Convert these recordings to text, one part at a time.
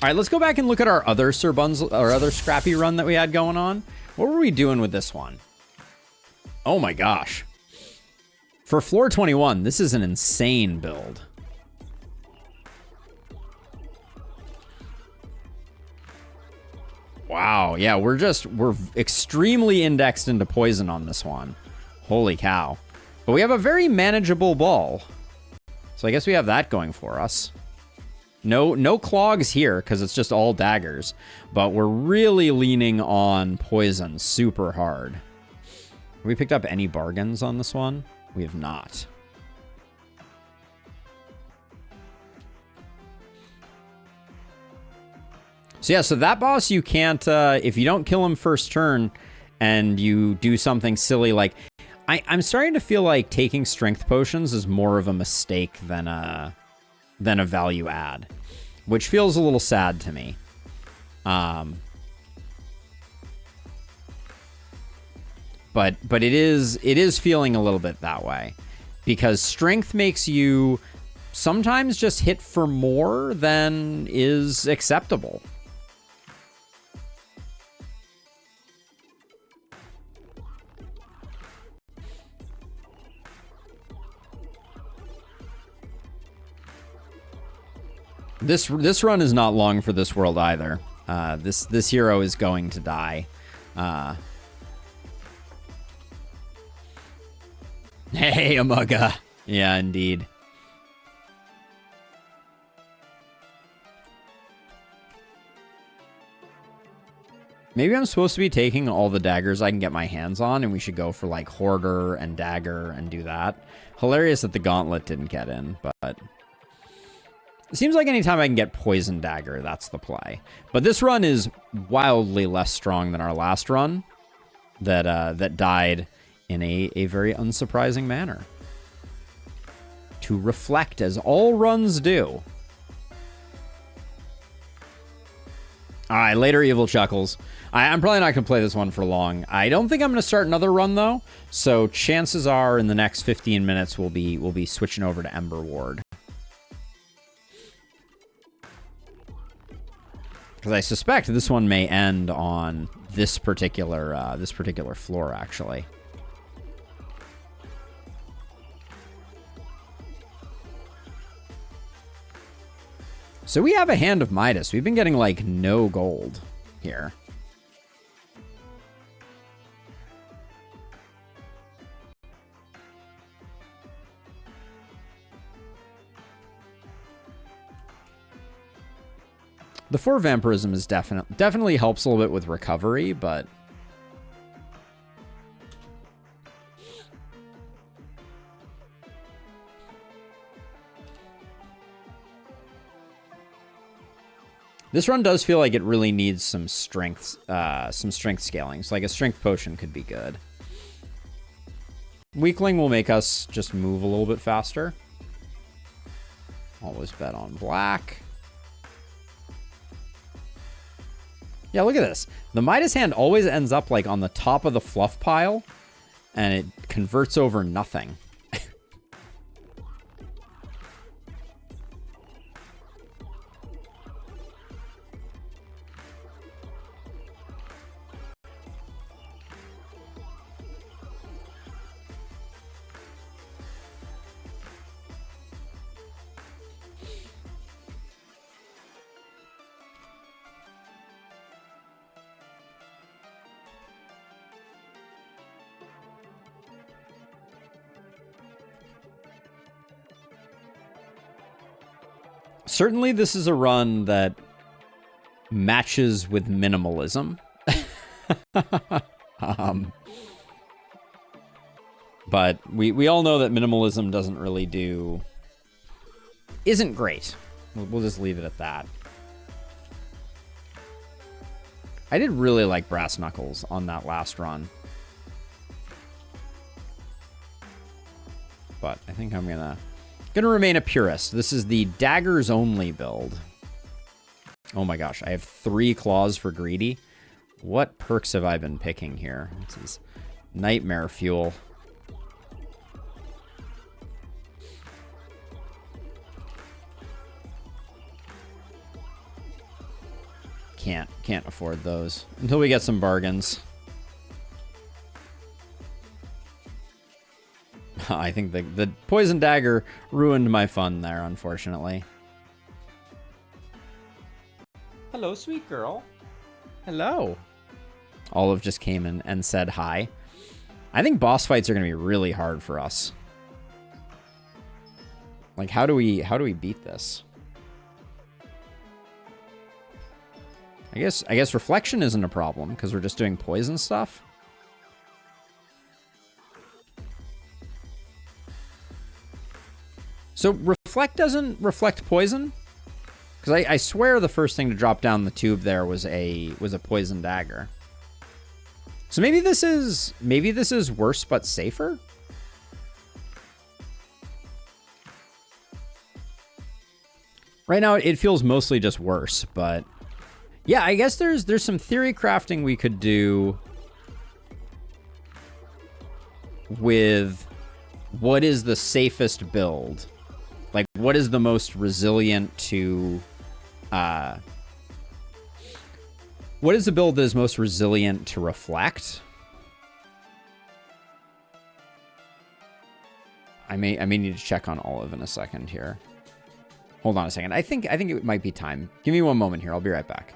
All right, let's go back and look at our other our other scrappy run that we had going on. What were we doing with this one? Oh my gosh. For floor 21, this is an insane build. Wow, yeah, we're extremely indexed into poison on this one. Holy cow. But we have a very manageable ball. So I guess we have that going for us. No clogs here, because it's just all daggers. But we're really leaning on poison super hard. Have we picked up any bargains on this one? We have not. So yeah, so that boss you can't, if you don't kill him first turn and you do something silly like... I'm starting to feel like taking strength potions is more of a mistake than a value add, which feels a little sad to me. But it is feeling a little bit that way, because strength makes you sometimes just hit for more than is acceptable. This run is not long for this world either. This hero is going to die. Hey, Amaga. Yeah, indeed. Maybe I'm supposed to be taking all the daggers I can get my hands on, and we should go for like Hoarder and Dagger and do that. Hilarious that the Gauntlet didn't get in, but... It seems like anytime I can get Poison Dagger, that's the play. But this run is wildly less strong than our last run that died in a very unsurprising manner. To reflect, as all runs do. All right, later, Evil Chuckles. I'm probably not going to play this one for long. I don't think I'm going to start another run, though. So chances are in the next 15 minutes, we'll be switching over to Ember Ward. Because I suspect this one may end on this particular floor, actually. So we have a Hand of Midas. We've been getting, like, no gold here. The 4 Vampirism is definitely helps a little bit with recovery, but... This run does feel like it really needs some strength scaling. So like a strength potion could be good. Weakling will make us just move a little bit faster. Always bet on black. Yeah, look at this. The Midas hand always ends up like on the top of the fluff pile, and it converts over nothing. Certainly, this is a run that matches with minimalism. But we all know that minimalism doesn't really isn't great. We'll just leave it at that. I did really like Brass Knuckles on that last run. But I think I'm gonna remain a purist. This is the daggers only build. Oh my gosh, I have 3 claws for greedy. What perks have I been picking here? This is nightmare fuel. can't afford those until we get some bargains. I think the poison dagger ruined my fun there, unfortunately. Hello, sweet girl. Hello. Olive just came in and said hi. I think boss fights are going to be really hard for us. Like, how do we beat this? I guess reflection isn't a problem because we're just doing poison stuff. So reflect doesn't reflect poison? Because I swear the first thing to drop down the tube there was a poison dagger. So maybe this is worse but safer? Right now it feels mostly just worse, but yeah, I guess there's some theory crafting we could do with what is the safest build. Like, what is the most resilient to, what is the build that is most resilient to reflect? I may need to check on Olive in a second here. Hold on a second. I think it might be time. Give me one moment here. I'll be right back.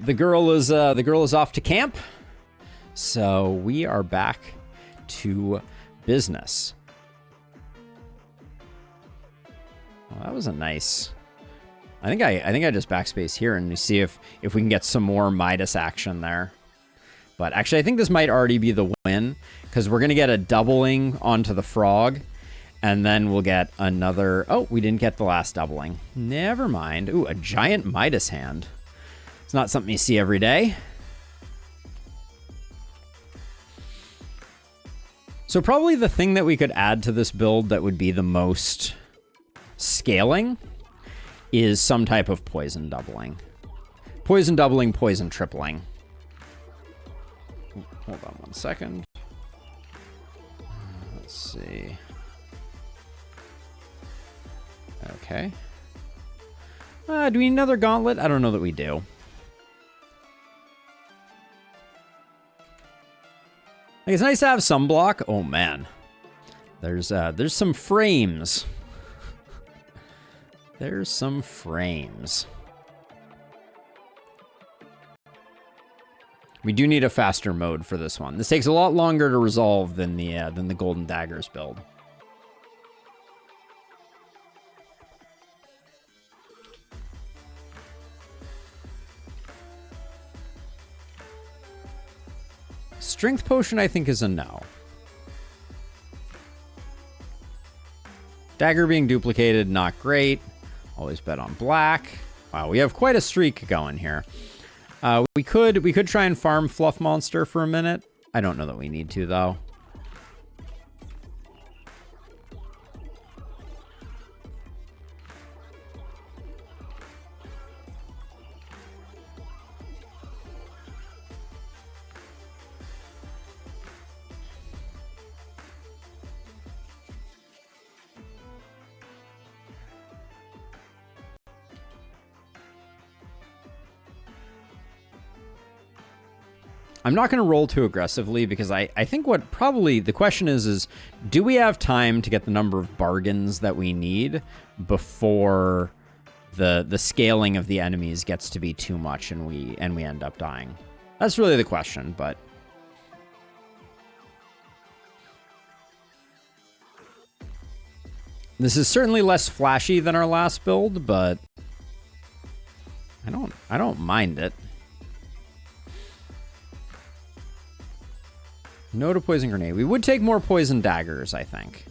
The girl is off to camp. So we are back to business. Well, that was a nice. I think I just backspace here and see if we can get some more Midas action there. But actually, I think this might already be the win because we're gonna get a doubling onto the frog, and then we'll get another. Oh, we didn't get the last doubling. Never mind. Ooh, a giant Midas hand. It's not something you see every day. So probably the thing that we could add to this build that would be the most scaling is some type of poison doubling. Poison doubling, poison tripling. Hold on one second. Let's see. Okay. Do we need another gauntlet? I don't know that we do. It's nice to have some block. Oh man, there's some frames. There's some frames. We do need a faster mode for this one. This takes a lot longer to resolve than the Golden Daggers build. Strength potion, I think, is a no. Dagger being duplicated, not great. Always bet on black. Wow, we have quite a streak going here. We could try and farm Fluff Monster for a minute. I don't know that we need to, though. I'm not going to roll too aggressively because I think what probably the question is do we have time to get the number of bargains that we need before the scaling of the enemies gets to be too much and we end up dying? That's really the question, but this is certainly less flashy than our last build, but I don't mind it. No to poison grenade. We would take more poison daggers, I think.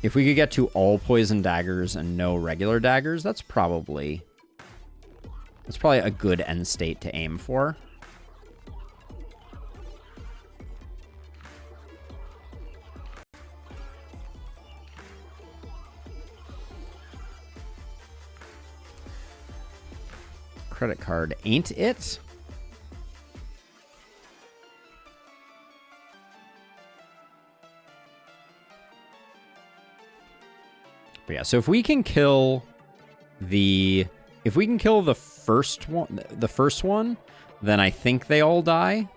If we could get to all poison daggers and no regular daggers, that's probably a good end state to aim for. Credit card, ain't it? But yeah, so if we can kill the first one, then I think they all die.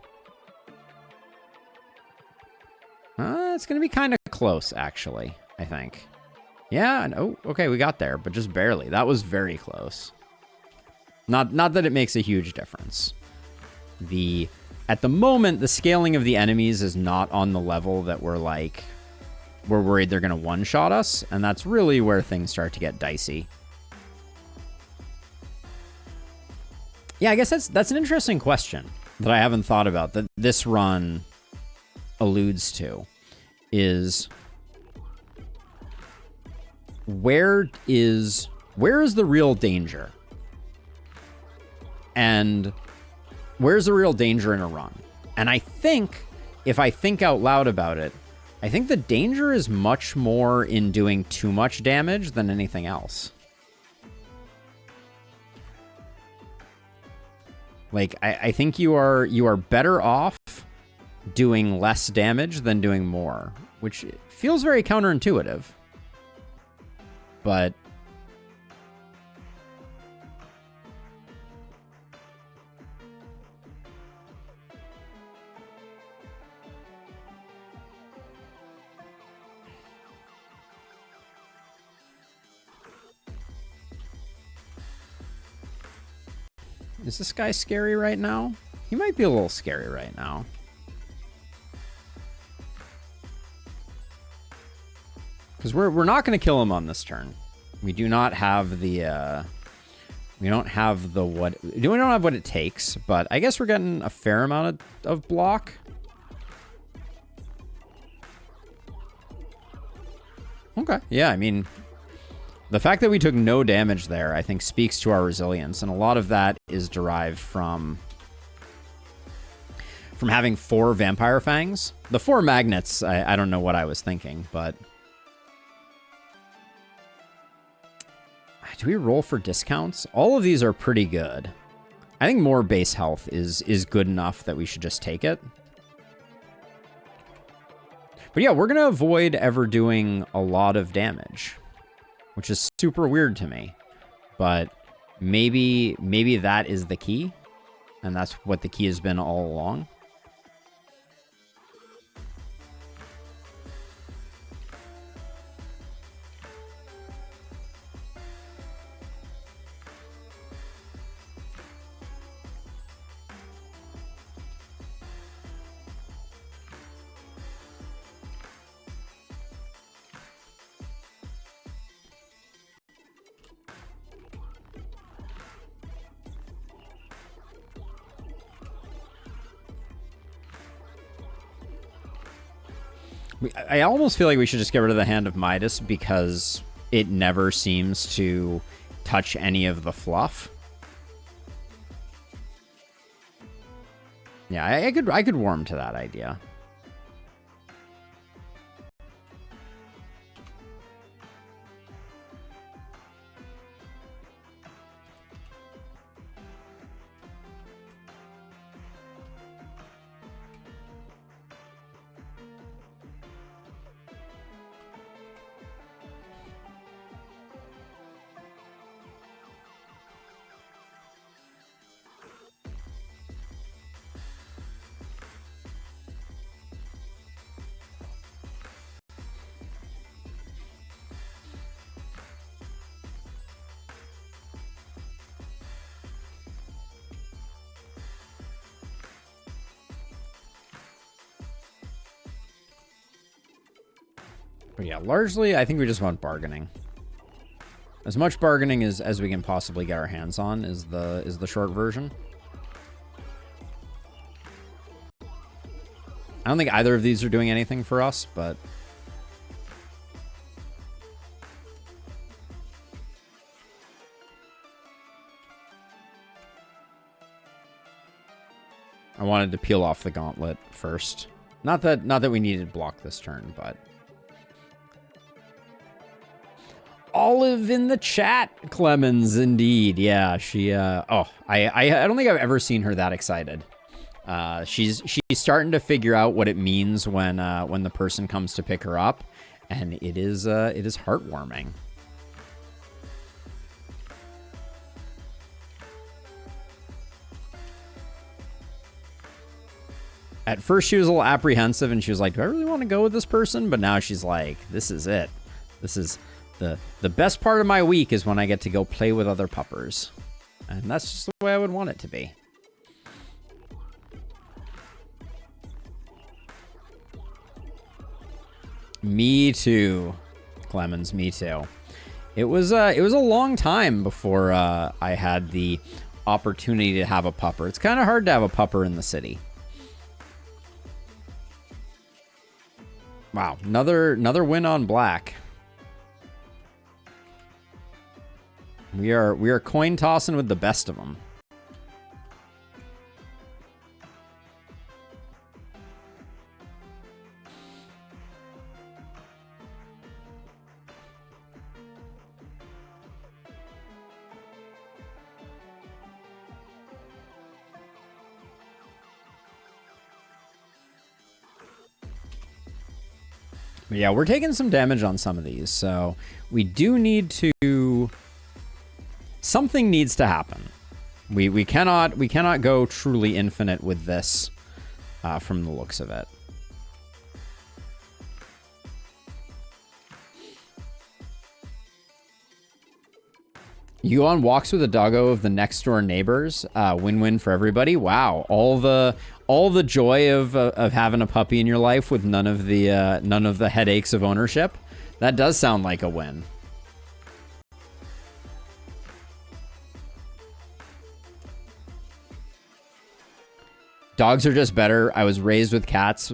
It's gonna be kind of close, actually, I think. Yeah, and oh, okay, we got there, but just barely. That was very close. Not that it makes a huge difference. At the moment, the scaling of the enemies is not on the level that we're worried they're gonna one-shot us, and that's really where things start to get dicey. Yeah, I guess that's an interesting question that I haven't thought about, that this run alludes to, is where is the real danger? And where's the real danger in a run? And I think, if I think out loud about it, I think the danger is much more in doing too much damage than anything else. Like, I think you are better off doing less damage than doing more, which feels very counterintuitive. But is this guy scary right now? He might be a little scary right now. Because we're not going to kill him on this turn. We do not have the we don't have what it takes, but I guess we're getting a fair amount of block. Okay. Yeah, I mean, the fact that we took no damage there, I think, speaks to our resilience, and a lot of that is derived from having 4 vampire fangs. The 4 magnets, I don't know what I was thinking, but do we roll for discounts? All of these are pretty good. I think more base health is good enough that we should just take it. But yeah, we're going to avoid ever doing a lot of damage, which is super weird to me. But maybe that is the key, and that's what the key has been all along. I almost feel like we should just get rid of the Hand of Midas because it never seems to touch any of the fluff. Yeah, I could warm to that idea. But yeah, largely, I think we just want bargaining. As much bargaining as we can possibly get our hands on is the short version. I don't think either of these are doing anything for us, but I wanted to peel off the gauntlet first. Not that we needed to block this turn, but Olive in the chat, Clemens, indeed. Yeah, she I don't think I've ever seen her that excited. She's starting to figure out what it means when the person comes to pick her up, and it is heartwarming. At first she was a little apprehensive and she was like, do I really want to go with this person? But now she's like, this is it. This is the best part of my week is when I get to go play with other puppers. And that's just the way I would want it to be. Me too, Clemens, me too. It was a long time before I had the opportunity to have a pupper. It's kind of hard to have a pupper in the city. Wow, another win on black. We are coin tossing with the best of them. But yeah, we're taking some damage on some of these, so we do need to... Something needs to happen. We cannot go truly infinite with this from the looks of it. You go on walks with a doggo of the next door neighbors. Win-win for everybody. Wow, all the joy of having a puppy in your life with none of the headaches of ownership. That does sound like a win. Dogs are just better. I was raised with cats.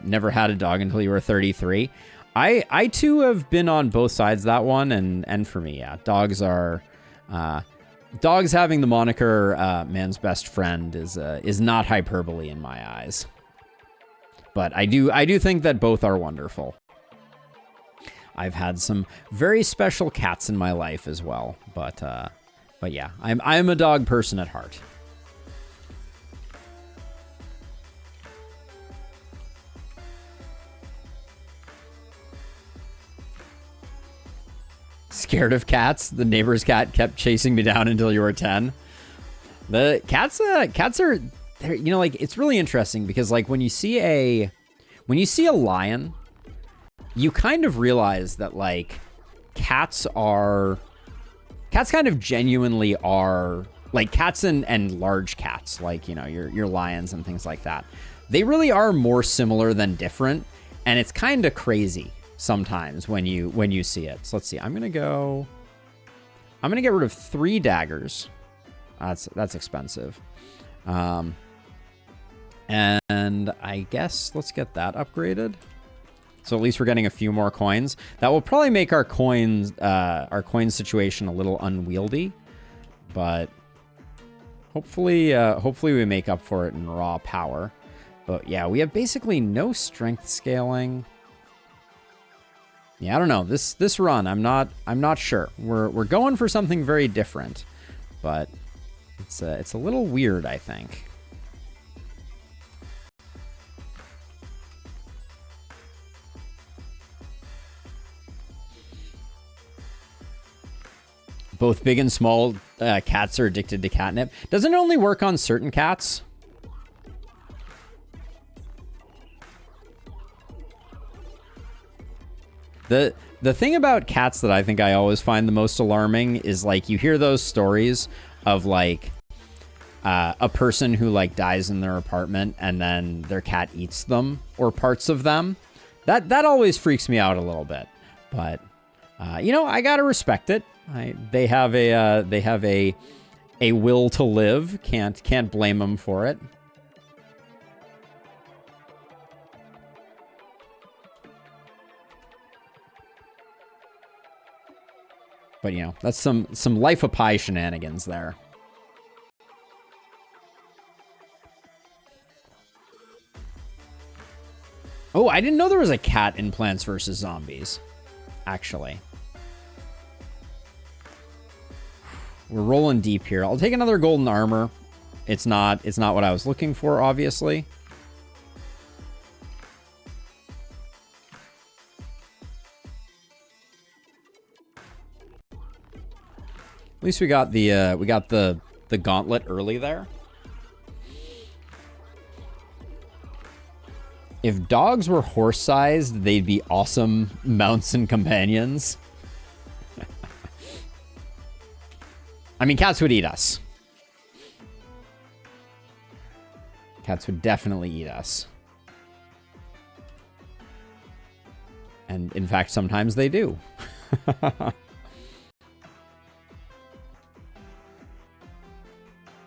Never had a dog until you were 33. I too have been on both sides of that one, and for me, yeah, dogs are. Dogs having the moniker man's best friend is not hyperbole in my eyes. But I do think that both are wonderful. I've had some very special cats in my life as well, but yeah, I'm a dog person at heart. Scared of cats? The neighbor's cat kept chasing me down until you were 10. The cats are, you know, like, it's really interesting because, like, when you see a lion, you kind of realize that, like, cats kind of genuinely are, like, cats and large cats, like, you know, your lions and things like that. They really are more similar than different, and it's kind of crazy sometimes when you see it. So let's see. I'm gonna get rid of 3 daggers. That's expensive. And I guess let's get that upgraded. So at least we're getting a few more coins. That will probably make our coin situation a little unwieldy, but hopefully we make up for it in raw power. But yeah, we have basically no strength scaling. Yeah, I don't know. This run, I'm not sure. We're going for something very different, but it's a little weird, I think. Both big and small cats are addicted to catnip. Doesn't it only work on certain cats? The thing about cats that I think I always find the most alarming is, like, you hear those stories of, like, a person who, like, dies in their apartment and then their cat eats them or parts of them. That always freaks me out a little bit. But you know, I gotta respect it. They have a will to live. Can't blame them for it. But, you know, that's some Life of Pi shenanigans there. Oh, I didn't know there was a cat in Plants vs. Zombies, actually. We're rolling deep here. I'll take another golden armor. It's not what I was looking for, obviously. At least we got the gauntlet early there. If dogs were horse-sized, they'd be awesome mounts and companions. I mean, cats would eat us. Cats would definitely eat us. And in fact, sometimes they do.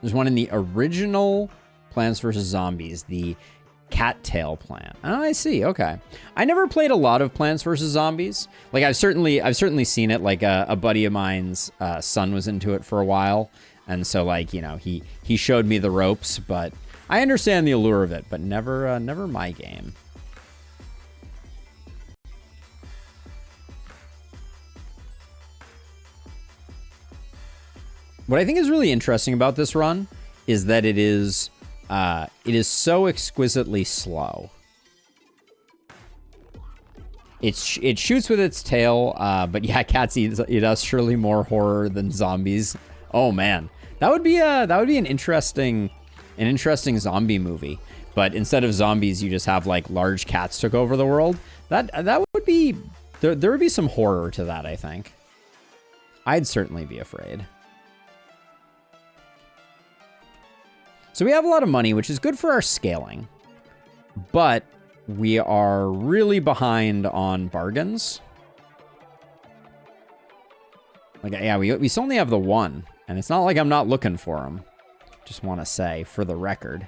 There's one in the original Plants vs. Zombies, the cattail plant. Oh, I see. Okay. I never played a lot of Plants vs. Zombies. Like I've certainly seen it. Like a buddy of mine's son was into it for a while. And so like, you know, he showed me the ropes, but I understand the allure of it, but never my game. What I think is really interesting about this run is that it is so exquisitely slow. It shoots with its tail, but yeah, cats eat us. Surely more horror than zombies. Oh man, that would be an interesting zombie movie. But instead of zombies, you just have like large cats took over the world. That would be there would be some horror to that. I think. I'd certainly be afraid. So we have a lot of money, which is good for our scaling, but we are really behind on bargains. Like, yeah, we still only have the one, and it's not like I'm not looking for them. Just want to say, for the record.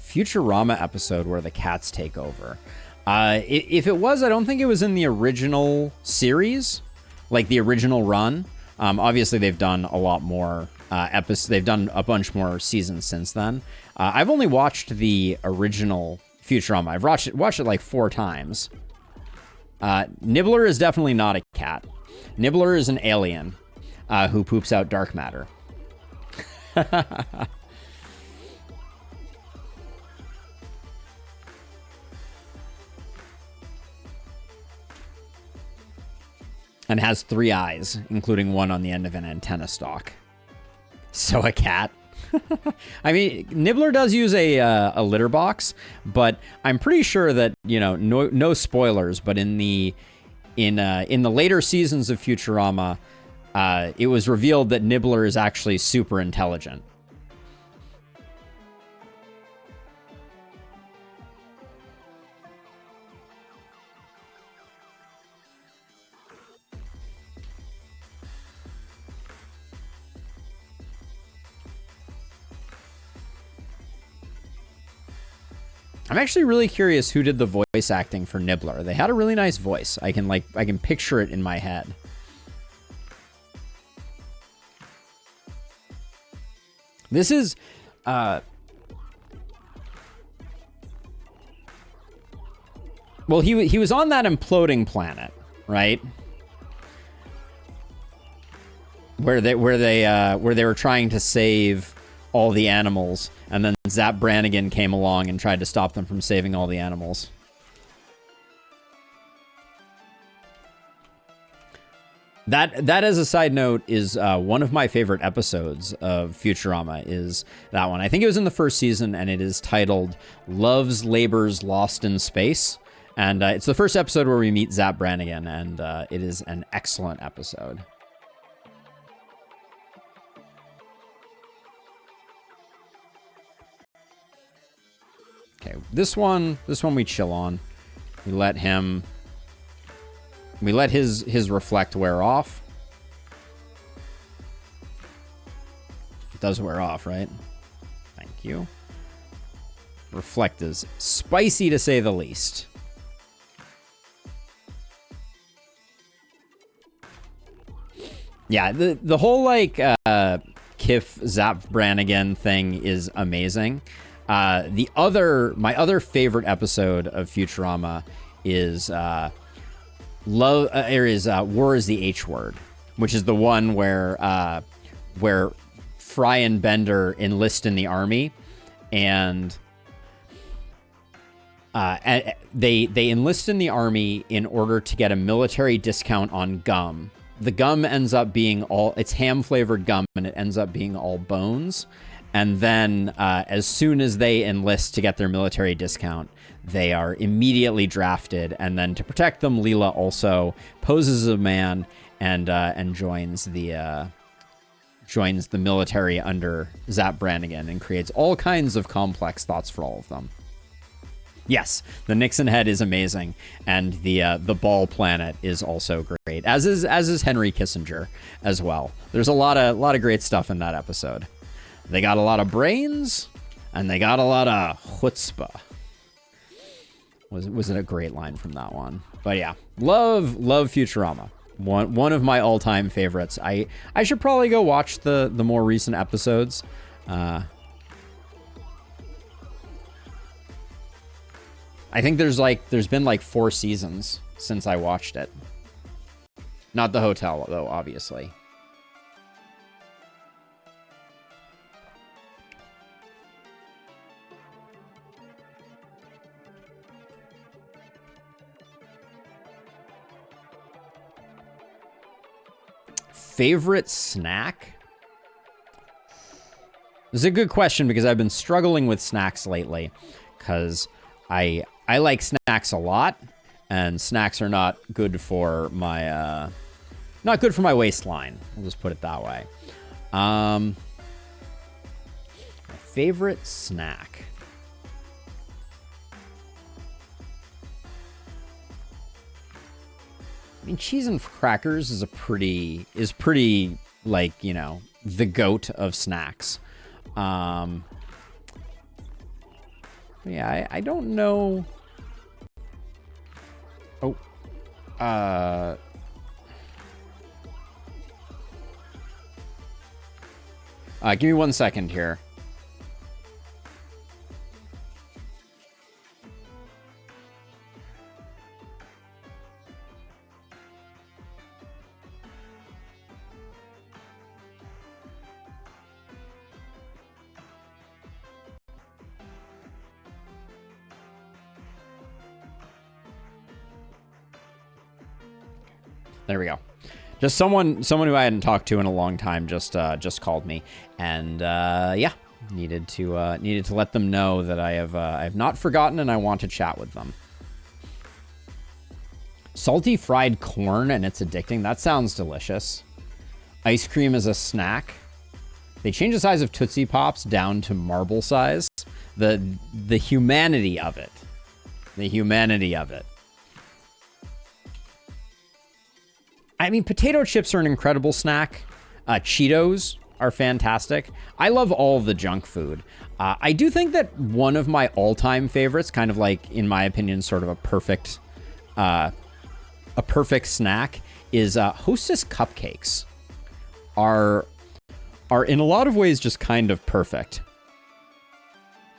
Futurama episode where the cats take over. If it was, I don't think it was in the original series, like the original run. Obviously, they've done a lot more episodes. They've done a bunch more seasons since then. I've only watched the original Futurama. I've watched it like 4 times. Nibbler is definitely not a cat. Nibbler is an alien who poops out dark matter. And has 3 eyes, including one on the end of an antenna stalk. So a cat. I mean, Nibbler does use a litter box, but I'm pretty sure that, you know, no spoilers, but in the later seasons of Futurama, it was revealed that Nibbler is actually super intelligent. I'm actually really curious who did the voice acting for Nibbler. They had a really nice voice. I can picture it in my head. This is well, he was on that imploding planet, right? Where they were trying to save all the animals, and then Zap Brannigan came along and tried to stop them from saving all the animals. That as a side note is one of my favorite episodes of Futurama is that one. I think it was in the first season, and it is titled Love's Labors Lost in Space. And it's the first episode where we meet Zap Brannigan, and it is an excellent episode. Okay, this one we chill on. We let his reflect wear off. It does wear off, right? Thank you. Reflect is spicy to say the least. Yeah, the whole like Kif Zap Brannigan thing is amazing. My other favorite episode of Futurama is War is the H Word, which is the one where Fry and Bender enlist in the army, and they enlist in the army in order to get a military discount on gum the gum ends up being all, it's ham flavored gum, and it ends up being all bones. And then as soon as they enlist to get their military discount, they are immediately drafted. And then to protect them, Leela also poses as a man and joins the military under Zap Brannigan and creates all kinds of complex thoughts for all of them. Yes, the Nixon head is amazing, and the ball planet is also great, as is Henry Kissinger as well. There's a lot of great stuff in that episode. They got a lot of brains, and they got a lot of chutzpah. Was it a great line from that one? But yeah, love Futurama. One of my all-time favorites. I should probably go watch the more recent episodes. I think there's been like 4 seasons since I watched it. Not the hotel though, obviously. Favorite snack? This is a good question because I've been struggling with snacks lately because I like snacks a lot, and snacks are not good for my waistline. I'll just put it that way. My favorite snack. I mean, cheese and crackers is pretty like, you know, the goat of snacks. Yeah, I don't know. Oh, give me 1 second here. There we go. Just someone who I hadn't talked to in a long time just called me, and yeah, needed to let them know that I have not forgotten and I want to chat with them. Salty fried corn and it's addicting. That sounds delicious. Ice cream as a snack. They changed the size of Tootsie Pops down to marble size. The humanity of it. The humanity of it. I mean, potato chips are an incredible snack. Cheetos are fantastic. I love all the junk food. I do think that one of my all-time favorites, kind of like, in my opinion, sort of a perfect snack, is Hostess cupcakes. Are in a lot of ways just kind of perfect.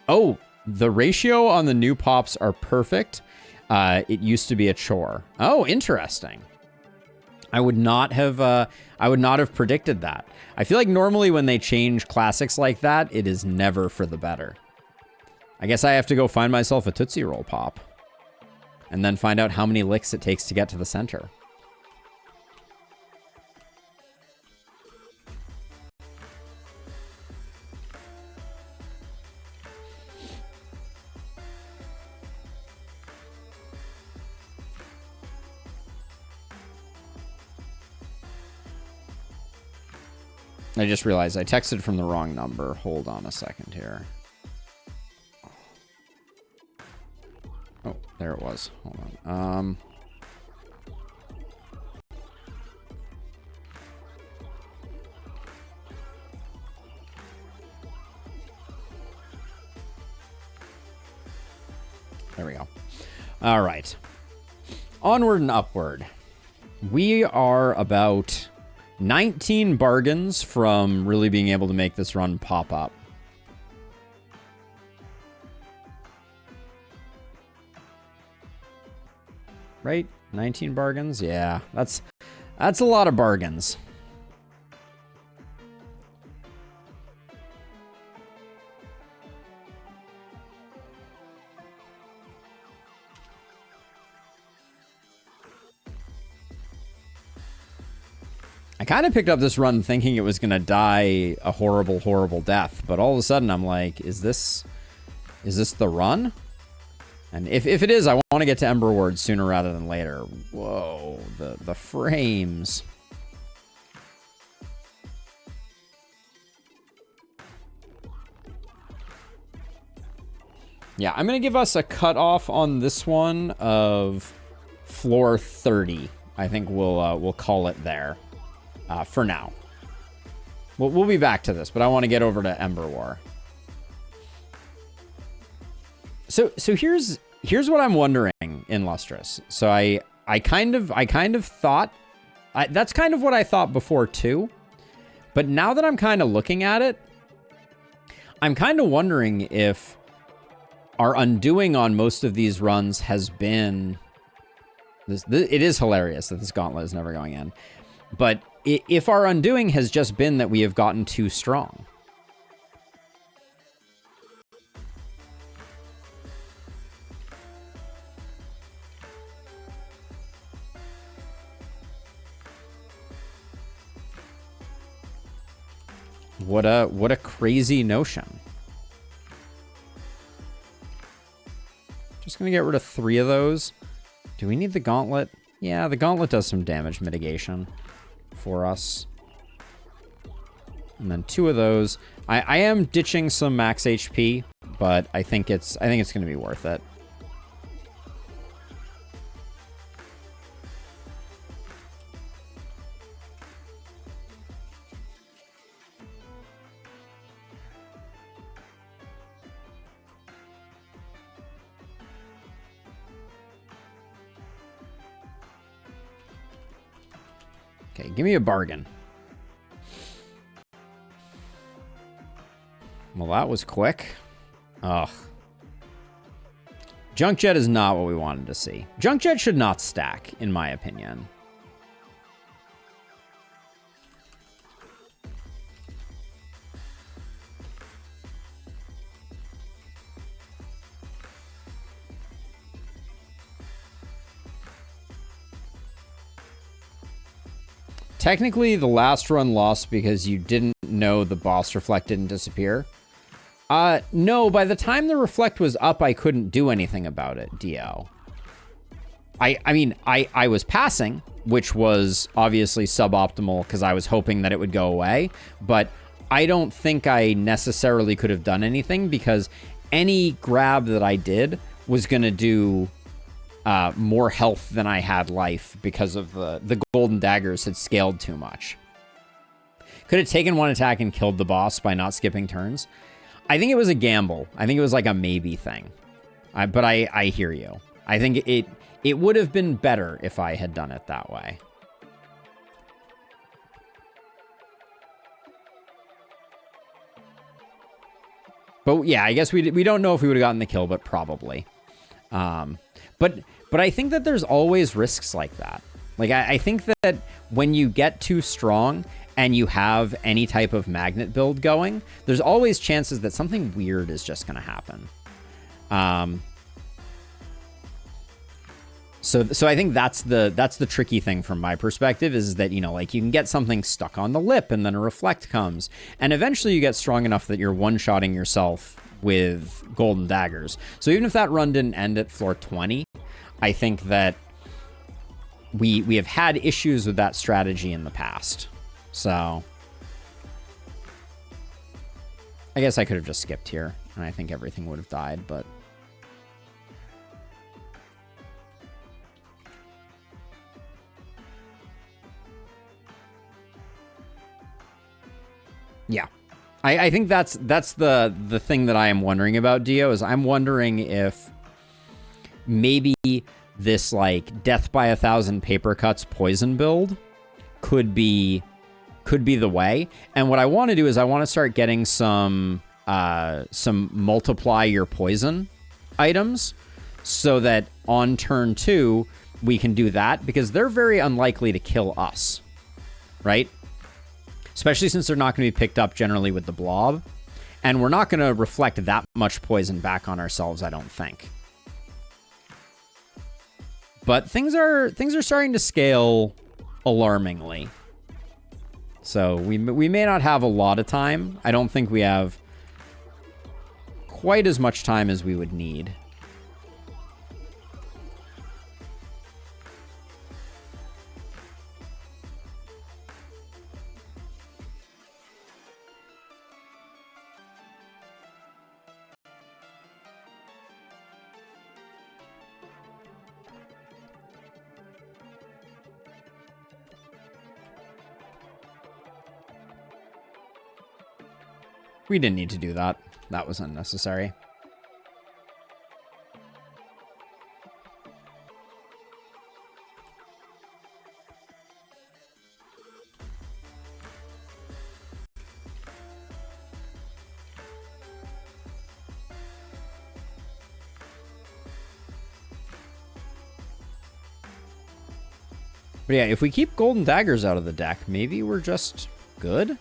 Oh, the ratio on the new Pops are perfect. It used to be a chore. Oh, interesting. I would not have predicted that. I feel like normally when they change classics like that, it is never for the better. I guess I have to go find myself a Tootsie Roll Pop and then find out how many licks it takes to get to the center. I just realized I texted from the wrong number. Hold on a second here. Oh, there it was. Hold on. There we go. All right. Onward and upward. We are about 19 bargains from really being able to make this run pop up. Right? 19 bargains? Yeah, that's a lot of bargains. I kind of picked up this run thinking it was going to die a horrible, horrible death. But all of a sudden, I'm like, is this the run? And if it is, I want to get to Ember Ward sooner rather than later. Whoa, the frames. Yeah, I'm going to give us a cutoff on this one of floor 30. I think we'll call it there for now. We'll be back to this, but I want to get over to Ember War. So here's what I'm wondering in Lustrous. So I kind of thought that's kind of what I thought before too. But now that I'm kind of looking at it, I'm kind of wondering if our undoing on most of these runs has been this. It is hilarious that this gauntlet is never going in, but if our undoing has just been that we have gotten too strong. What a crazy notion. Just gonna get rid of 3 of those. Do we need the gauntlet? Yeah, the gauntlet does some damage mitigation for us. And then 2 of those. I am ditching some max HP, but I think it's gonna be worth it. Okay, give me a bargain. Well, that was quick. Ugh. Junk Jet is not what we wanted to see. Junk Jet should not stack, in my opinion. Technically, the last run lost because you didn't know the boss reflect didn't disappear. No, by the time the reflect was up, I couldn't do anything about it, DL. I mean, I was passing, which was obviously suboptimal because I was hoping that it would go away, but I don't think I necessarily could have done anything because any grab that I did was going to do more health than I had life because of the golden daggers had scaled too much. Could have taken one attack and killed the boss by not skipping turns. I think it was a gamble. I think it was like a maybe thing. But I hear you. I think it would have been better if I had done it that way. But yeah, I guess we don't know if we would have gotten the kill, but probably. But I think that there's always risks like that. Like, I think that when you get too strong and you have any type of magnet build going, there's always chances that something weird is just going to happen. So I think that's the tricky thing from my perspective is that, you know, like you can get something stuck on the lip and then a reflect comes. And eventually you get strong enough that you're one-shotting yourself with golden daggers. So even if that run didn't end at floor 20, I think that we have had issues with that strategy in the past. So I guess I could have just skipped here and I think everything would have died, but yeah. I think that's the thing that I am wondering about, Dio, is I'm wondering if maybe this like death by 1,000 paper cuts poison build could be the way. And what I want to do is I want to start getting some multiply your poison items so that on turn 2 we can do that because they're very unlikely to kill us, right? Especially since they're not going to be picked up generally with the blob. And we're not going to reflect that much poison back on ourselves, I don't think. But things are starting to scale alarmingly. So we may not have a lot of time. I don't think we have quite as much time as we would need. We didn't need to do that. That was unnecessary. But yeah, if we keep golden daggers out of the deck, maybe we're just good?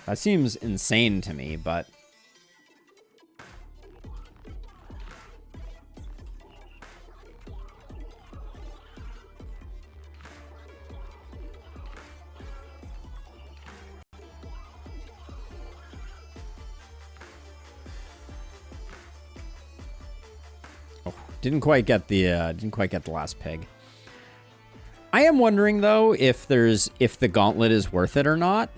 That seems insane to me, but... Oh, didn't quite get the last pig. I am wondering though if the gauntlet is worth it or not.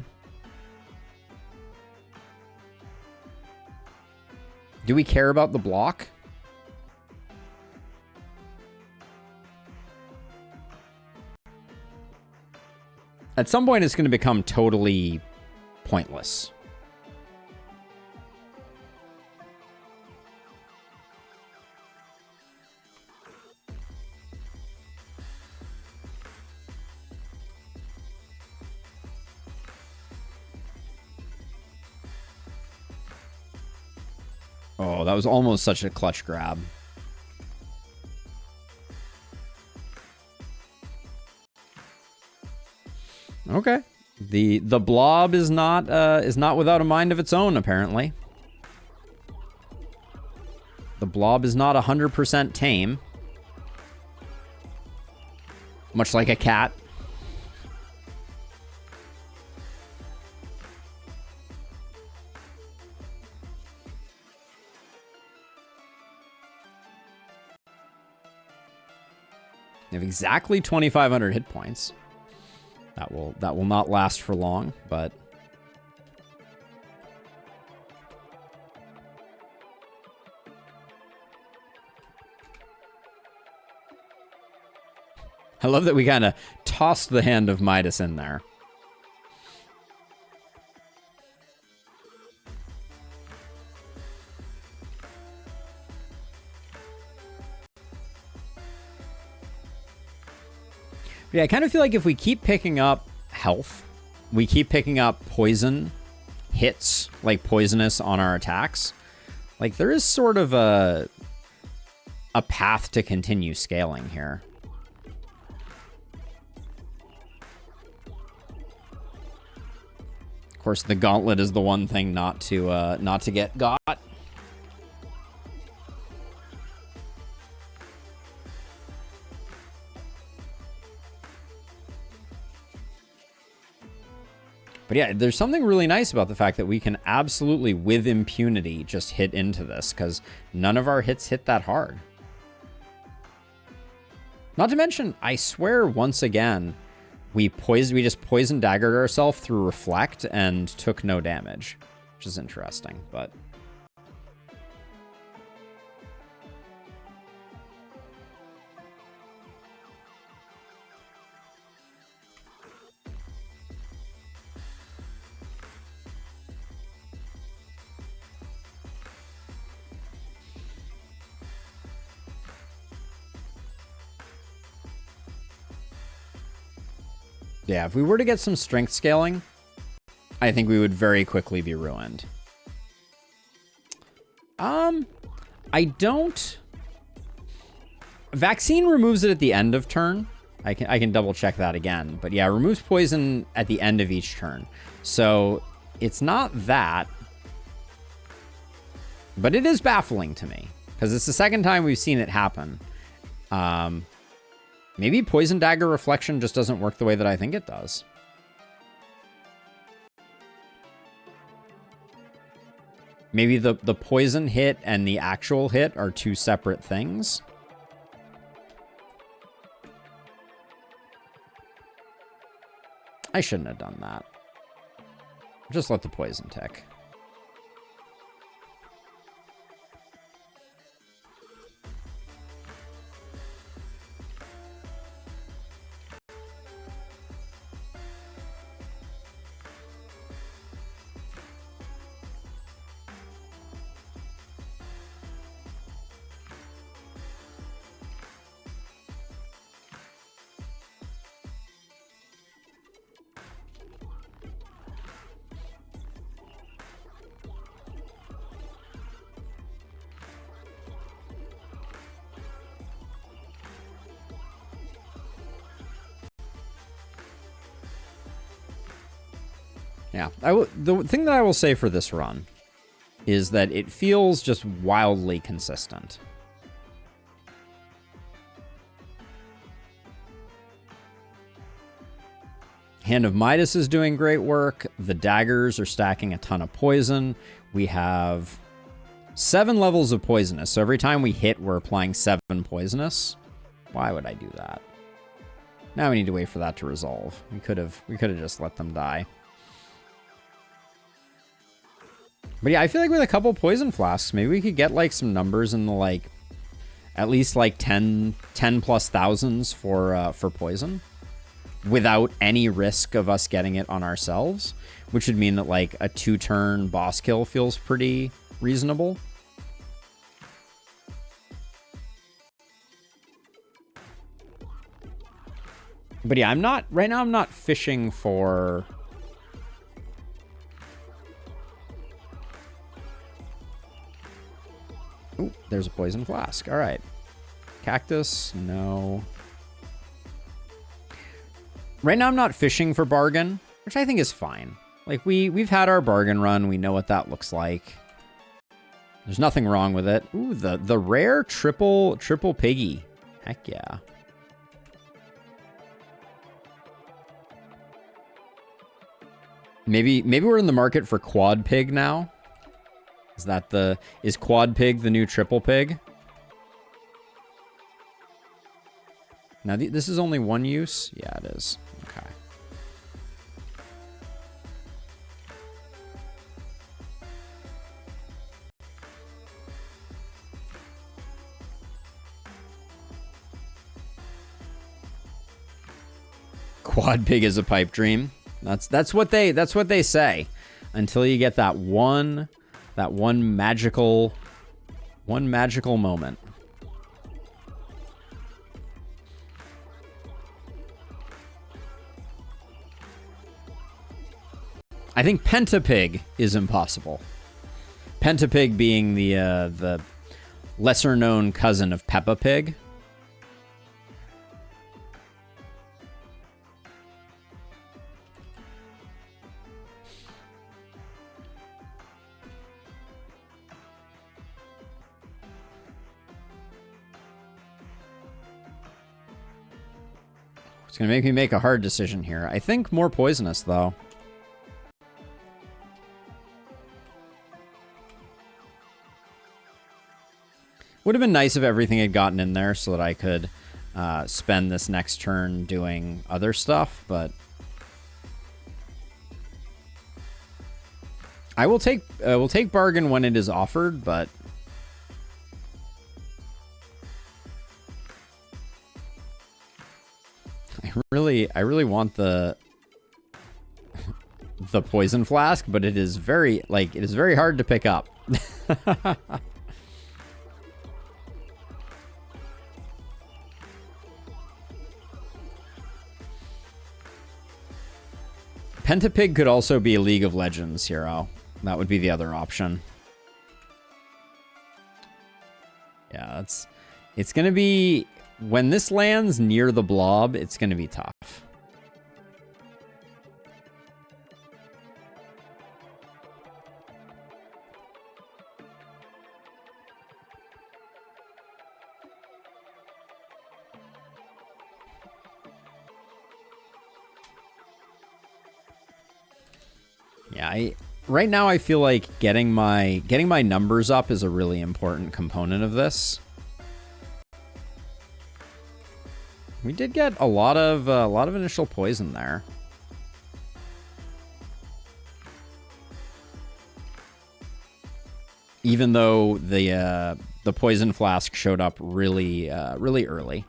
Do we care about the block? At some point, it's going to become totally pointless. Oh, that was almost such a clutch grab. Okay. The blob is not without a mind of its own, apparently. The blob is not 100% tame. Much like a cat. They have exactly 2,500 hit points. That will not last for long, but I love that we kind of tossed the hand of Midas in there. Yeah, I kind of feel like if we keep picking up health, we keep picking up poison hits, like poisonous on our attacks, like there is sort of a path to continue scaling here. Of course, the gauntlet is the one thing not to get got. But yeah, there's something really nice about the fact that we can absolutely, with impunity, just hit into this, because none of our hits hit that hard. Not to mention, I swear, once again, we just poison daggered ourselves through Reflect and took no damage, which is interesting, but... Yeah, if we were to get some strength scaling, I think we would very quickly be ruined. I don't... Vaccine removes it at the end of turn. I can double check that again. But yeah, removes poison at the end of each turn. So it's not that. But it is baffling to me, because it's the second time we've seen it happen. Maybe Poison Dagger Reflection just doesn't work the way that I think it does. Maybe the poison hit and the actual hit are two separate things. I shouldn't have done that. Just let the poison tick. Yeah, the thing that I will say for this run is that it feels just wildly consistent. Hand of Midas is doing great work. The daggers are stacking a ton of poison. We have 7 levels of poisonous. So every time we hit, we're applying 7 poisonous. Why would I do that? Now we need to wait for that to resolve. We could have just let them die. But yeah, I feel like with a couple poison flasks, maybe we could get like some numbers in the like, at least like 10 plus thousands for poison without any risk of us getting it on ourselves, which would mean that like a 2-turn boss kill feels pretty reasonable. But yeah, right now I'm not fishing for... Ooh, there's a poison flask. All right. Cactus, no. Right now I'm not fishing for bargain, which I think is fine. Like we've had our bargain run. We know what that looks like. There's nothing wrong with it. Ooh, the rare triple piggy. Heck yeah. Maybe we're in the market for quad pig now. Is quad pig the new triple pig? Now this is only one use? Yeah, it is. Okay. Quad pig is a pipe dream. That's what they say. Until you get that one magical moment. I think Pentapig is impossible. Pentapig being the lesser known cousin of Peppa Pig. It's going to make me make a hard decision here. I think more poisonous, though. Would have been nice if everything had gotten in there so that I could spend this next turn doing other stuff, but... I will take bargain when it is offered, but... I really want the poison flask, but it is very hard to pick up. Pentapig could also be a League of Legends hero. That would be the other option. Yeah, it's gonna be... When this lands near the blob, it's going to be tough. Yeah, Right now, I feel like getting my numbers up is a really important component of this. We did get a lot of initial poison there. Even though the poison flask showed up really early.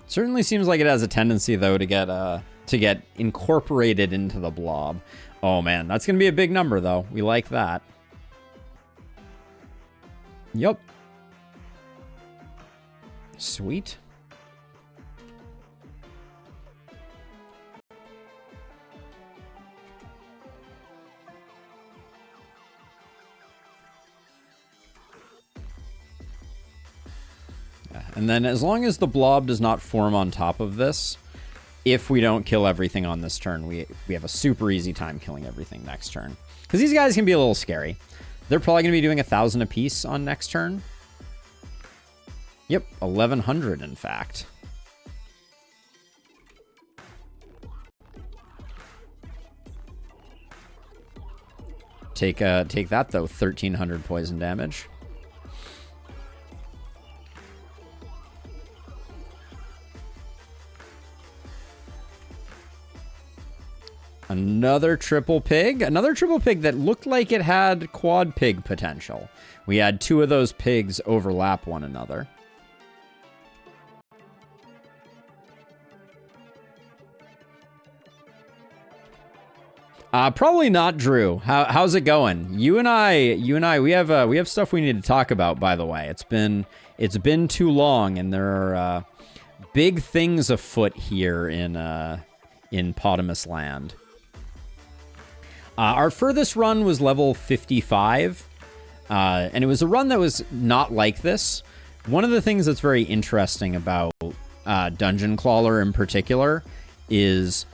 Certainly seems like it has a tendency, though, to get incorporated into the blob. Oh, man, that's going to be a big number, though. We like that. Yep. Sweet. And then as long as the blob does not form on top of this, if we don't kill everything on this turn, we have a super easy time killing everything next turn. Because these guys can be a little scary. They're probably going to be doing 1,000 apiece on next turn. Yep, 1,100 in fact. Take that though, 1,300 poison damage. Another triple pig that looked like it had quad pig potential. We had two of those pigs overlap one another. Probably not, Drew. How's it going? You and I, we have stuff we need to talk about, by the way. It's been too long, and there are big things afoot here in Potamus Land. Our furthest run was level 55, and it was a run that was not like this. One of the things that's very interesting about Dungeon Clawler in particular is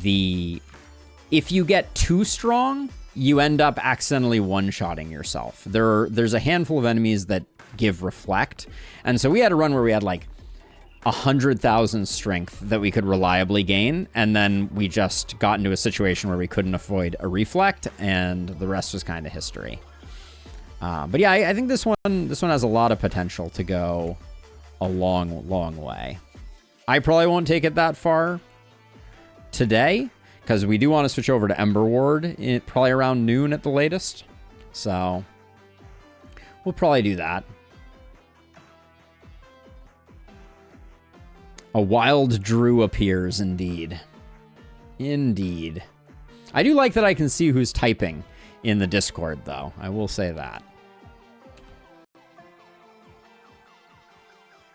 if you get too strong, you end up accidentally one-shotting yourself. There's a handful of enemies that give reflect, and so we had a run where we had like 100,000 strength that we could reliably gain, and then we just got into a situation where we couldn't avoid a reflect, and the rest was kind of history. But yeah, I think this one has a lot of potential to go a long way. I probably won't take it that far today, because we do want to switch over to Ember Ward probably around noon at the latest. So we'll probably do that. A wild Drew appears, indeed. Indeed. I do like that I can see who's typing in the Discord, though. I will say that.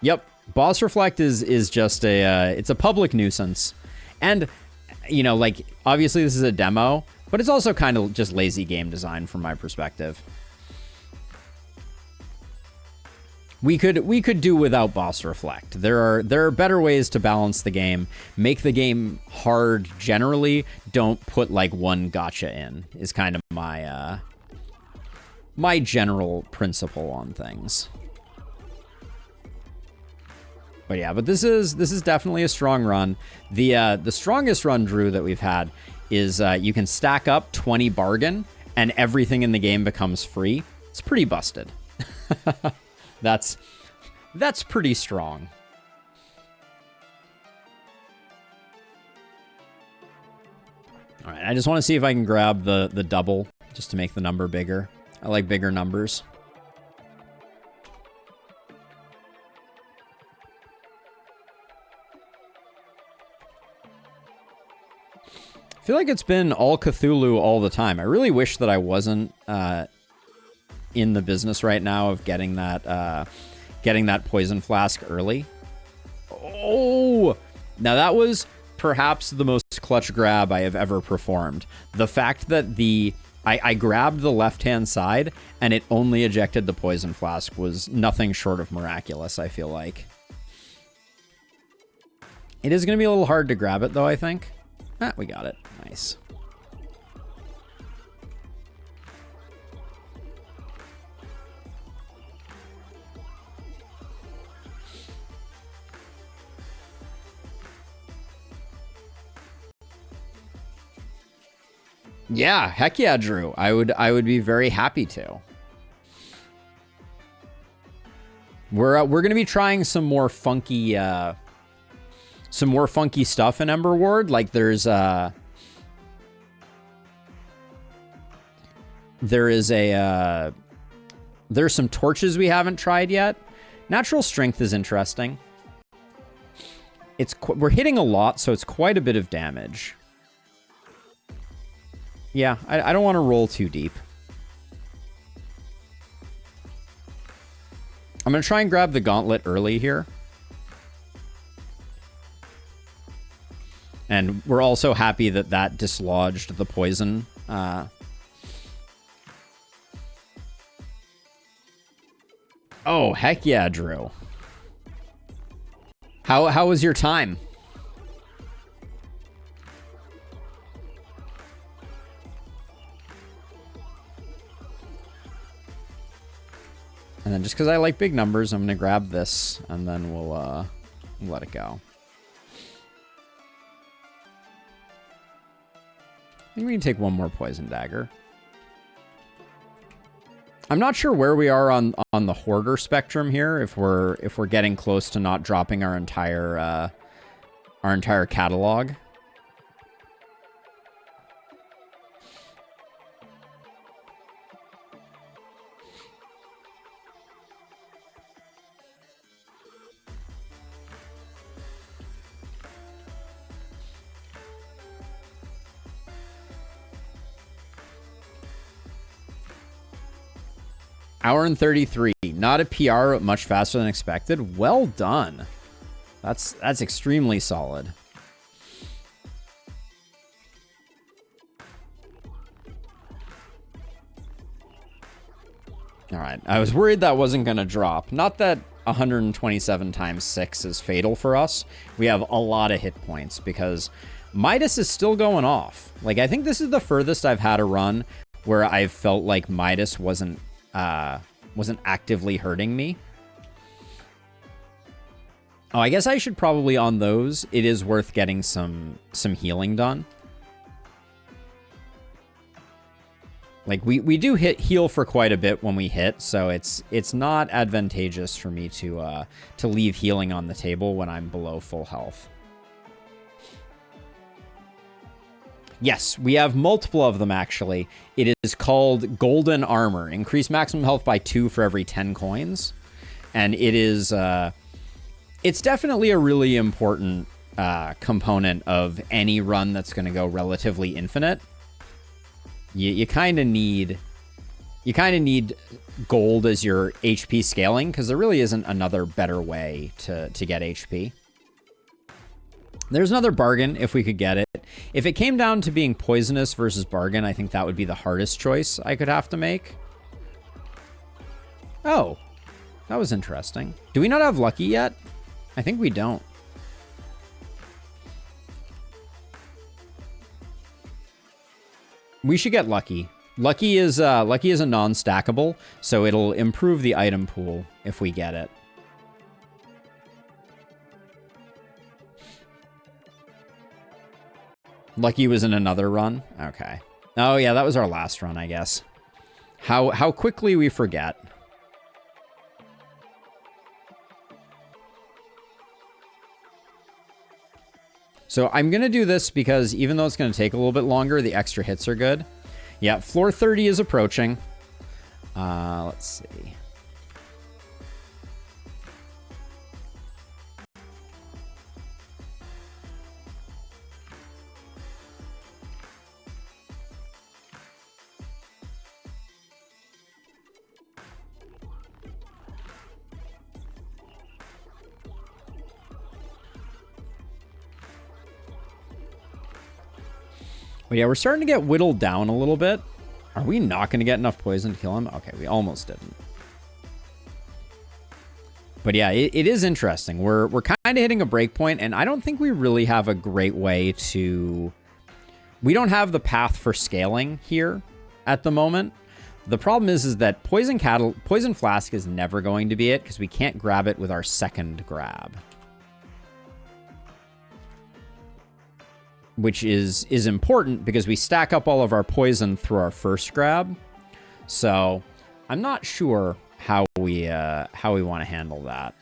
Yep. Boss Reflect is just it's a public nuisance. And, you know, like, obviously this is a demo, but it's also kind of just lazy game design from my perspective. We could do without Boss Reflect. There are better ways to balance the game. Make the game hard generally. Don't put like one gotcha in. Is kind of my my general principle on things. But yeah, but this is definitely a strong run. The strongest run, Drew, that we've had is you can stack up 20 bargain and everything in the game becomes free. It's pretty busted. That's pretty strong. All right, I just want to see if I can grab the double just to make the number bigger. I like bigger numbers. I feel like it's been all Cthulhu all the time. I really wish that I wasn't in the business right now of getting that poison flask early. Oh, now that was perhaps the most clutch grab I have ever performed. The fact that I grabbed the left-hand side and it only ejected the poison flask was nothing short of miraculous, I feel like. It is going to be a little hard to grab it, though, I think. Ah, we got it. Nice. Yeah, heck yeah, Drew. I would be very happy to. We're gonna be trying some more funky stuff in Ember Ward. Like there's some torches we haven't tried yet. Natural strength is interesting. We're hitting a lot, so it's quite a bit of damage. Yeah, I don't want to roll too deep. I'm going to try and grab the gauntlet early here. And we're also happy that that dislodged the poison. Oh, heck yeah, Drew. How was your time? And then just because I like big numbers, I'm going to grab this, and then we'll let it go. I think we can take one more poison dagger. I'm not sure where we are on the hoarder spectrum here. If we're getting close to not dropping our entire catalog. Hour and 33. Not a PR, but much faster than expected. Well done. That's extremely solid. All right. I was worried that wasn't going to drop. Not that 127 times 6 is fatal for us. We have a lot of hit points because Midas is still going off. Like, I think this is the furthest I've had a run where I've felt like Midas wasn't actively hurting me. Oh, I guess I should probably on those. It is worth getting some healing done. Like we do heal for quite a bit when we hit, so it's not advantageous for me to leave healing on the table when I'm below full health. Yes, we have multiple of them, actually. It is called Golden Armor. Increase maximum health by 2 for every 10 coins. And it is... it's definitely a really important component of any run that's going to go relatively infinite. You kind of need... You kind of need gold as your HP scaling, because there really isn't another better way to get HP. There's another bargain if we could get it. If it came down to being poisonous versus bargain, I think that would be the hardest choice I could have to make. Oh, that was interesting. Do we not have lucky yet? I think we don't. We should get lucky. Lucky is a non-stackable, so it'll improve the item pool if we get it. Lucky was in another run? Okay. Oh, yeah, that was our last run, I guess. How quickly we forget. So I'm going to do this because even though it's going to take a little bit longer, the extra hits are good. Yeah, floor 30 is approaching. Let's see. But yeah, we're starting to get whittled down a little bit. Are we not going to get enough poison to kill him? Okay, we almost didn't. But yeah, it is interesting. We're kind of hitting a break point, and I don't think we really have a great way to... We don't have the path for scaling here at the moment. The problem is that Poison Flask is never going to be it because we can't grab it with our second grab. Which is important because we stack up all of our poison through our first grab. So I'm not sure how we want to handle that.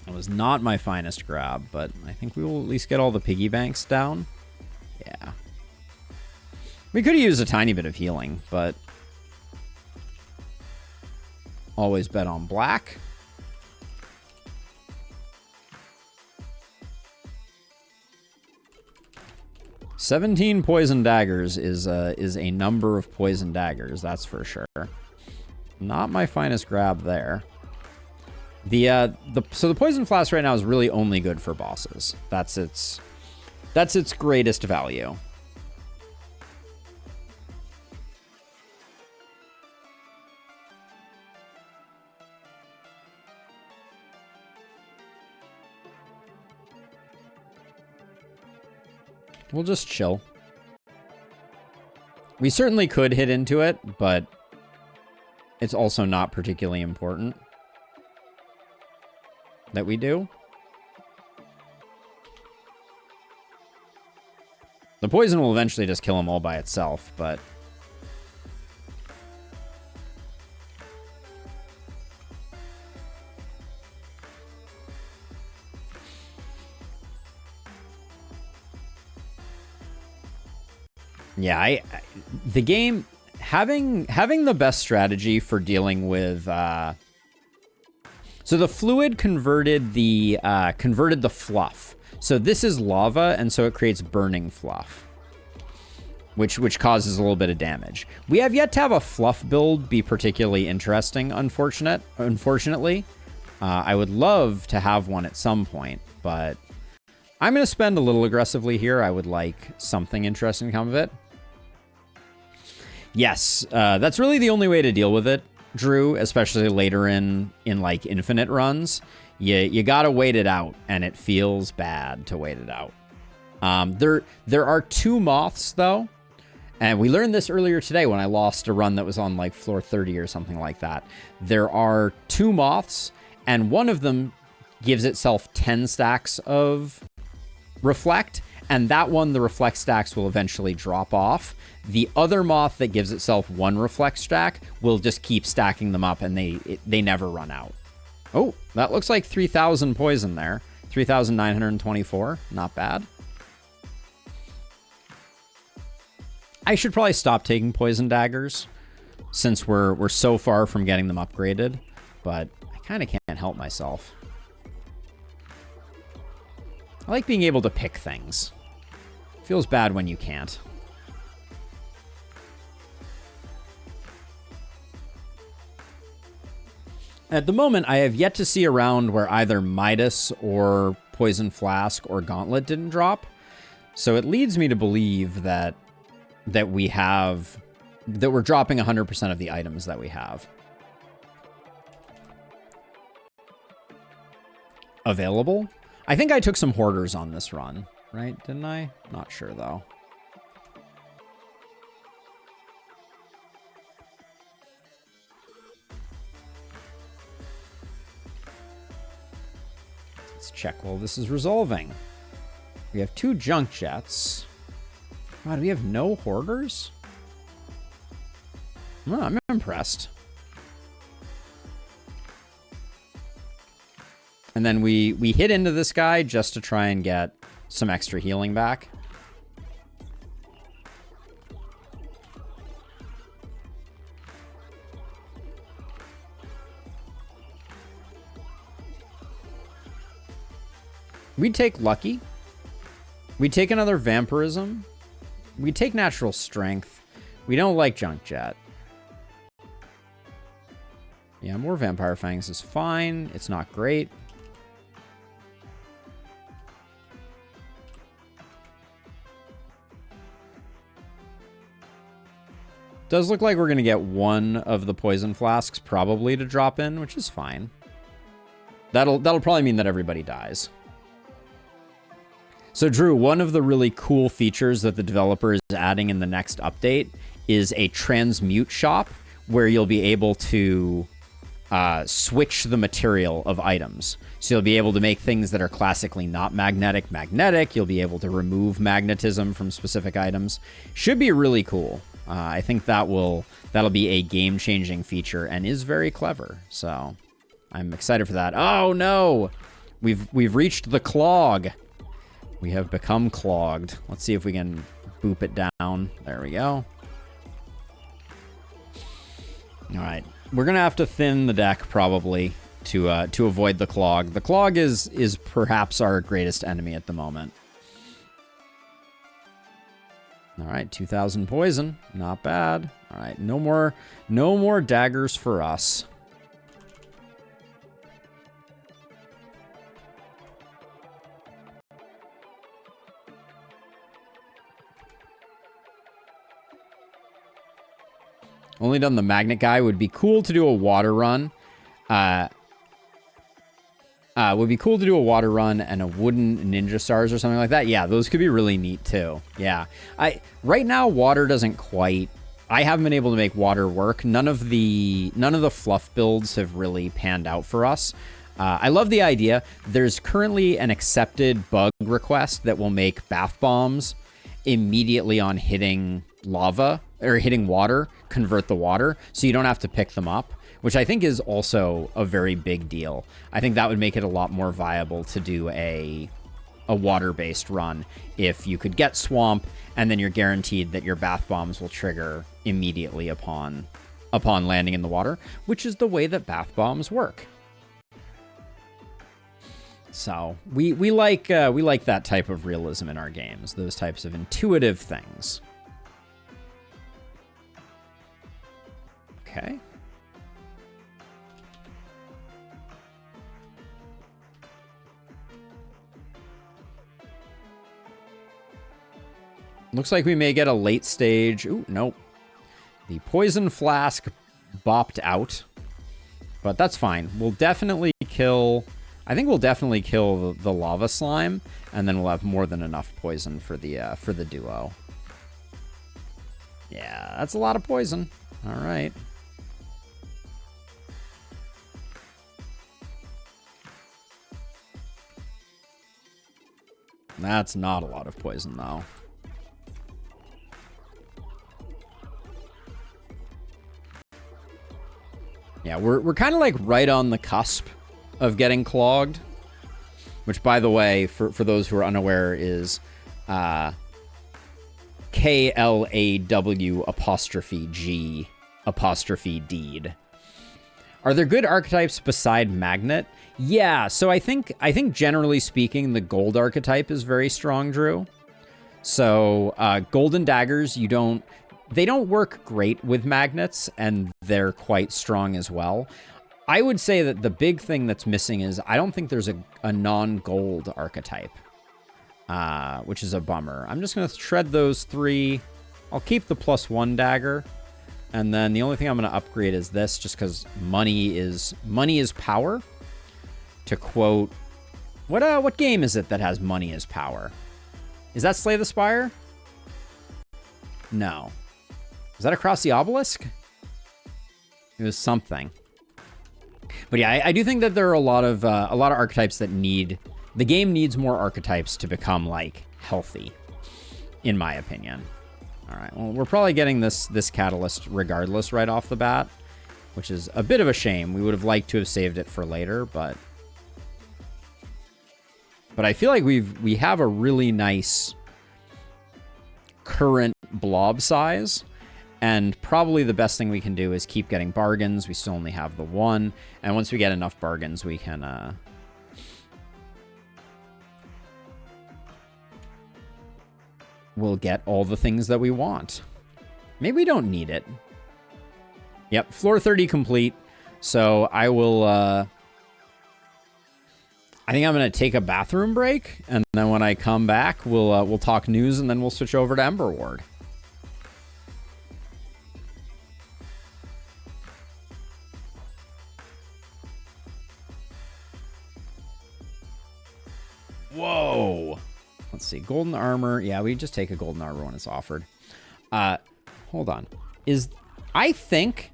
It was not my finest grab, but I think we will at least get all the piggy banks down. Yeah. We could have used a tiny bit of healing, but always bet on black. $17 poison daggers is a number of poison daggers, that's for sure. Not my finest grab there. So the poison flask right now is really only good for bosses. That's its greatest value. We'll just chill. We certainly could hit into it, but it's also not particularly important that we do. The poison will eventually just kill them all by itself, but... Yeah, the game having the best strategy for dealing with so the fluid converted the fluff. So this is lava, and so it creates burning fluff, which causes a little bit of damage. We have yet to have a fluff build be particularly interesting, unfortunately. I would love to have one at some point, but I'm going to spend a little aggressively here. I would like something interesting to come of it. Yes, that's really the only way to deal with it, Drew, especially later in like infinite runs. You gotta wait it out, and it feels bad to wait it out. There are 2 moths, though, and we learned this earlier today when I lost a run that was on like floor 30 or something like that. There are 2 moths, and one of them gives itself 10 stacks of reflect, and that one, the reflect stacks will eventually drop off. The other moth that gives itself 1 reflect stack will just keep stacking them up, and they never run out. Oh, that looks like 3,000 poison there. 3,924, not bad. I should probably stop taking poison daggers since we're so far from getting them upgraded, but I kind of can't help myself. I like being able to pick things. Feels bad when you can't. At the moment, I have yet to see a round where either Midas or Poison Flask or Gauntlet didn't drop. So it leads me to believe that we're dropping 100% of the items that we have available. I think I took some hoarders on this run, right? Didn't I? Not sure though. Let's check while this is resolving. We have 2 junk jets. Wow, do we have no hoarders? Oh, I'm impressed. And then we hit into this guy just to try and get some extra healing back. We'd take Lucky. We'd take another Vampirism. We'd take Natural Strength. We don't like Junk Jet. Yeah, more Vampire Fangs is fine. It's not great. Does look like we're going to get one of the poison flasks probably to drop in, which is fine. That'll probably mean that everybody dies. So Drew, one of the really cool features that the developer is adding in the next update is a transmute shop where you'll be able to switch the material of items. So you'll be able to make things that are classically not magnetic magnetic. You'll be able to remove magnetism from specific items. Should be really cool. I think that'll be a game-changing feature and is very clever. So I'm excited for that. Oh no, we've reached the clog. We have become clogged. Let's see if we can boop it down. There we go. All right, we're gonna have to thin the deck probably to avoid the clog. The clog is perhaps our greatest enemy at the moment. All right, 2,000 poison, not bad. All right, no more daggers for us. Only done the magnet guy. Would be cool to do a water run. Would be cool to do a water run and a wooden ninja stars or something like that. Yeah, those could be really neat too. Yeah. Right now water doesn't quite. I haven't been able to make water work. None of the fluff builds have really panned out for us. I love the idea. There's currently an accepted bug request that will make bath bombs immediately on hitting lava or hitting water, convert the water, so you don't have to pick them up, which I think is also a very big deal. I think that would make it a lot more viable to do a water-based run if you could get swamp, and then you're guaranteed that your bath bombs will trigger immediately upon landing in the water, which is the way that bath bombs work. So we like that type of realism in our games, those types of intuitive things. Okay. Looks like we may get a late stage. Ooh, nope. The poison flask bopped out, but that's fine. We'll definitely kill. I think we'll definitely kill the lava slime, and then we'll have more than enough poison for the duo. Yeah, that's a lot of poison. All right. That's not a lot of poison, though. Yeah, we're kind of like right on the cusp of getting clogged, which, by the way, for those who are unaware, is KLAW''G''deed. Are there good archetypes beside Magnet? Yeah, so I think generally speaking, the gold archetype is very strong, Drew. So golden daggers, they don't work great with magnets, and they're quite strong as well. I would say that the big thing that's missing is I don't think there's a non-gold archetype, which is a bummer. I'm just going to shred those 3. I'll keep the +1 dagger. And then the only thing I'm going to upgrade is this, just because money is power. To quote, what game is it that has money as power? Is that Slay the Spire? No. Is that Across the Obelisk? It was something. But yeah, I do think that there are a lot of archetypes that the game needs more archetypes to become like healthy, in my opinion. All right, well, we're probably getting this catalyst regardless right off the bat, which is a bit of a shame. We would have liked to have saved it for later, but I feel like we have a really nice current blob size, and probably the best thing we can do is keep getting bargains. We still only have the 1, and once we get enough bargains, we can we'll get all the things that we want. Maybe we don't need it. Yep, floor 30 complete. So I will, I think I'm going to take a bathroom break, and then when I come back, we'll talk news, and then we'll switch over to Ember Ward. let's see. Golden armor. Yeah, we just take a golden armor when it's offered. Hold on. I think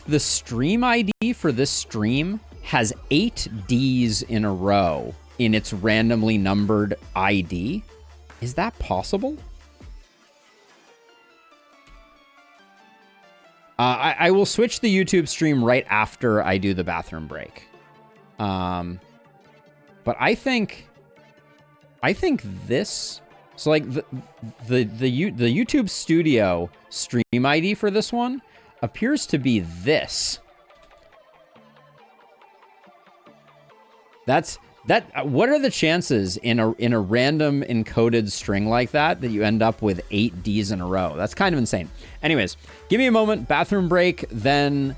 the stream ID for this stream has 8 Ds in a row in its randomly numbered ID. Is that possible? I will switch the YouTube stream right after I do the bathroom break. But I think this, so like the YouTube studio stream ID for this one appears to be this. What are the chances in a random encoded string like that you end up with 8 Ds in a row? That's kind of insane. Anyways, give me a moment, bathroom break, then